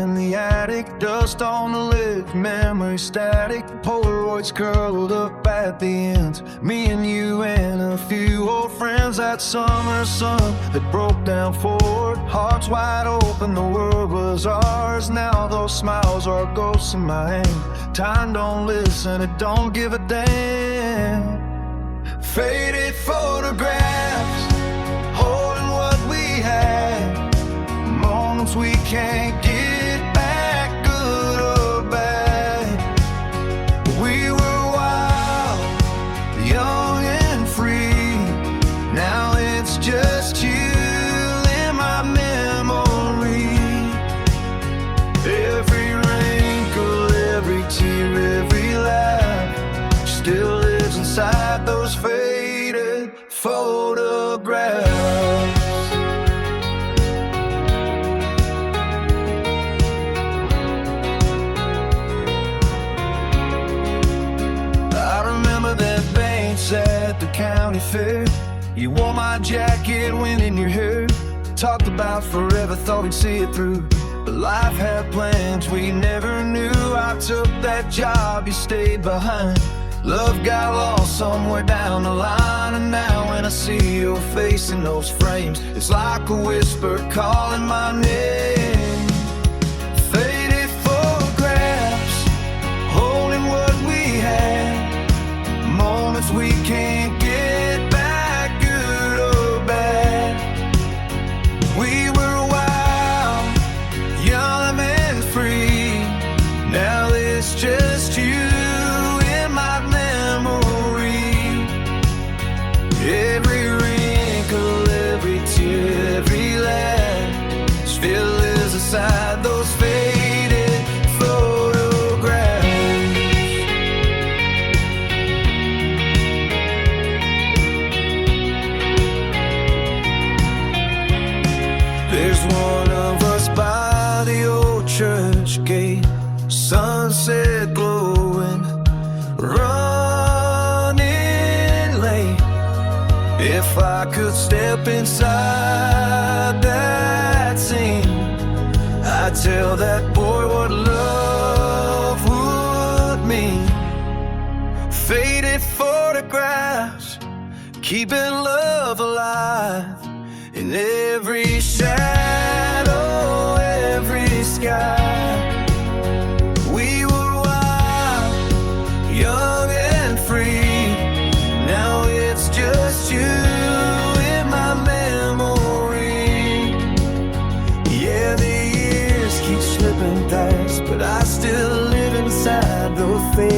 in the attic, dust on the lid, memory static, Polaroids curled up at the ends. Me and you and a few old friends. That summer sun that broke down Ford, hearts wide open, the world was ours. Now those smiles are ghosts in my hand. Time don't listen, it don't give a damn. Faded photographs, holding what we had, moments we can't get back, good or bad. We were wild, young and free. Now it's just you in my memory. Every wrinkle, every tear, every laugh still lives inside those faded photographs. At the county fair, you wore my jacket, wind in your hair. Talked about forever, thought we'd see it through, but life had plans we never knew. I took that job, you stayed behind. Love got lost somewhere down the line, and now when I see your face in those frames, it's like a whisper calling my name. Faded photographs, holding what we had, moments we can't get back, good or bad. We were wild, young and free. Now it's just you in my memory. Every wrinkle, every tear, every laugh still lives inside those faded photographs. There's one of us by the old church gate, sunset glowing, running late. If I could step inside that scene, I'd tell that boy what love would mean. Faded photographs, keeping love alive. In every shadow, every sky, we were wild, young and free. Now it's just you in my memory. Yeah, the years keep slipping past, but I still live inside those faces.